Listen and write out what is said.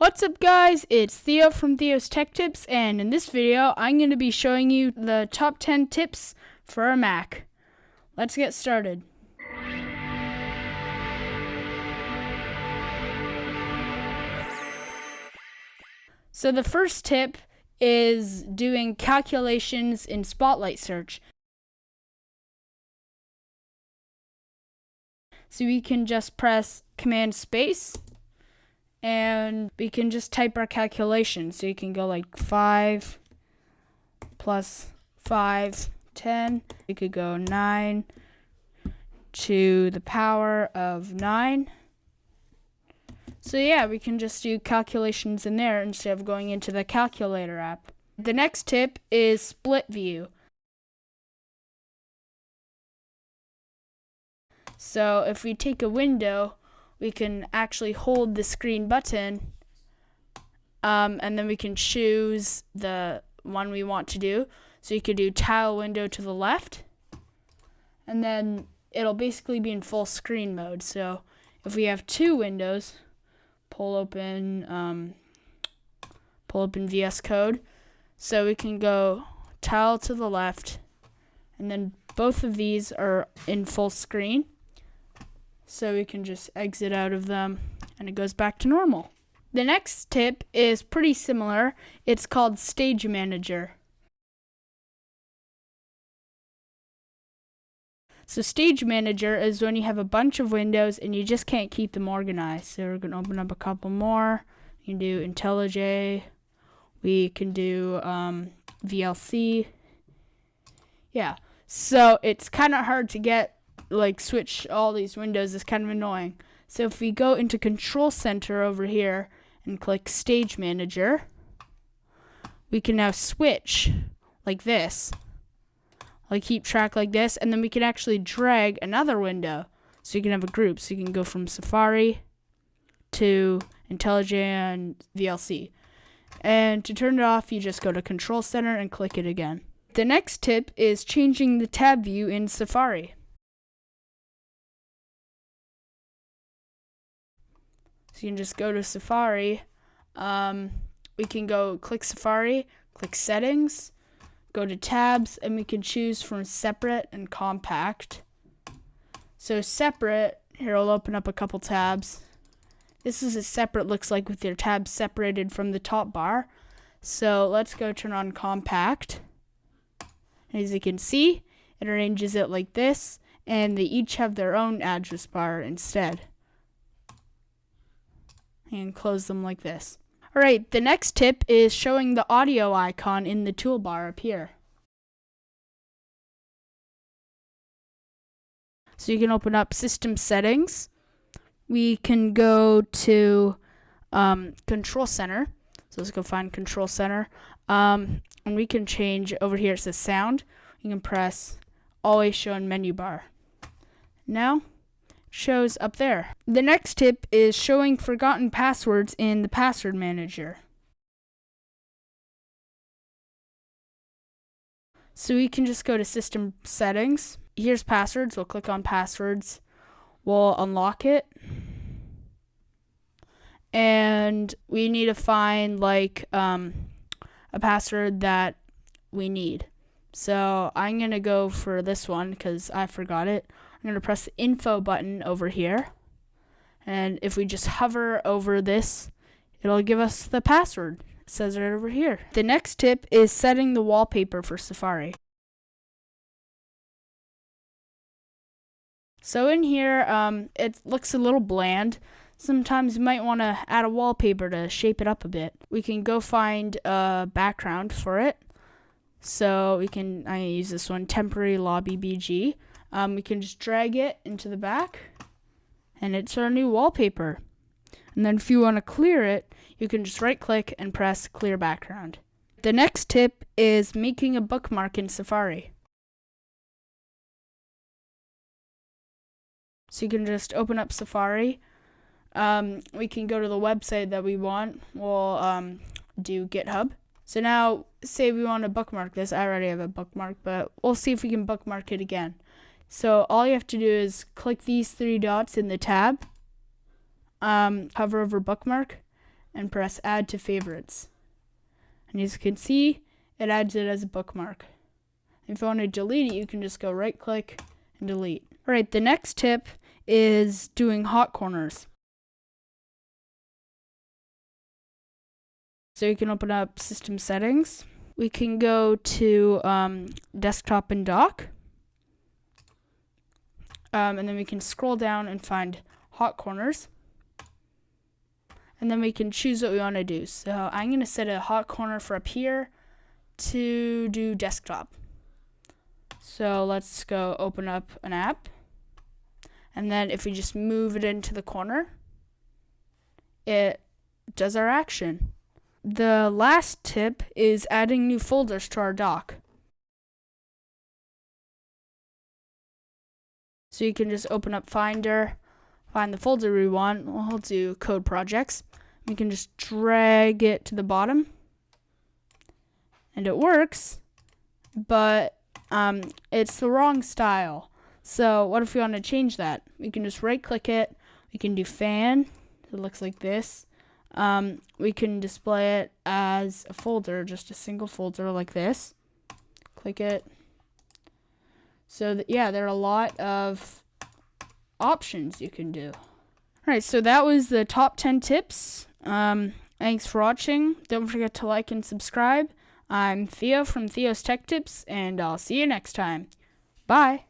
What's up guys, it's Theo from Theo's Tech Tips, and in this video I'm going to be showing you the top 10 tips for a Mac. Let's get started. So the first tip is doing calculations in Spotlight Search. So we can just press Command Space and we can just type our calculation. So you can go like 5 plus 5, 10. You could go 9 to the power of 9. So yeah, we can just do calculations in there instead of going into the calculator app. The next tip is split view. So if we take a window, we can actually hold the screen button and then we can choose the one we want to do. So you could do tile window to the left, and then it'll basically be in full screen mode. So if we have two windows, pull open VS Code, so we can go tile to the left, and then both of these are in full screen. So we can just exit out of them and it goes back to normal. The next tip is pretty similar. It's called Stage Manager. So Stage Manager is when you have a bunch of windows and you just can't keep them organized. So we're going to open up a couple more. You can do IntelliJ. We can do VLC. Yeah. So it's kind of hard to get, switch all these windows. Is kind of annoying. So if we go into Control Center over here and click Stage Manager, we can now switch like this. Keep track like this, and then we can actually drag another window. So you can have a group. So you can go from Safari to IntelliJ and VLC. And to turn it off, you just go to Control Center and click it again. The next tip is changing the tab view in Safari. So you can just go to Safari. We can go click Safari, click Settings, go to Tabs, and we can choose from Separate and Compact. So Separate, here I'll open up a couple tabs. This is what Separate looks like with your tabs separated from the top bar. So let's go turn on Compact. As you can see, it arranges it like this, and they each have their own address bar instead. And close them like this. Alright, the next tip is showing the audio icon in the toolbar up here. So you can open up System Settings. We can go to Control Center. So let's go find Control Center. And we can change over here. It says Sound. You can press Always Show in Menu Bar. Now, shows up there. The next tip is showing forgotten passwords in the Password Manager. So we can just go to System Settings. Here's Passwords. We'll click on Passwords. We'll unlock it. And we need to find a password that we need. So I'm going to go for this one because I forgot it. I'm going to press the info button over here, and if we just hover over this, it'll give us the password. It says right over here. The next tip is setting the wallpaper for Safari. So in here, it looks a little bland. Sometimes you might want to add a wallpaper to shape it up a bit. We can go find a background for it. So I'm going to use this one, Temporary Lobby BG. We can just drag it into the back, and it's our new wallpaper. And then if you want to clear it, you can just right click and press Clear Background. The next tip is making a bookmark in Safari. So you can just open up Safari. We can go to the website that we want. We'll do GitHub. So now, say we want to bookmark this. I already have a bookmark, but we'll see if we can bookmark it again. So all you have to do is click these three dots in the tab, hover over bookmark, and press add to favorites. And as you can see, it adds it as a bookmark. If you want to delete it, you can just go right click and delete. Alright, the next tip is doing hot corners. So you can open up system settings. We can go to desktop and dock. And then we can scroll down and find hot corners. And then we can choose what we want to do. So I'm going to set a hot corner for up here to do desktop. So let's go open up an app. And then if we just move it into the corner, it does our action. The last tip is adding new folders to our dock. So you can just open up Finder, find the folder we want. We'll do code projects. We can just drag it to the bottom. And it works, but it's the wrong style. So what if we want to change that? We can just right click it. We can do fan. It looks like this. We can display it as a folder, just a single folder like this. Click it. So yeah, there are a lot of options you can do. Alright, so that was the top 10 tips. Thanks for watching. Don't forget to like and subscribe. I'm Theo from Theo's Tech Tips, and I'll see you next time. Bye.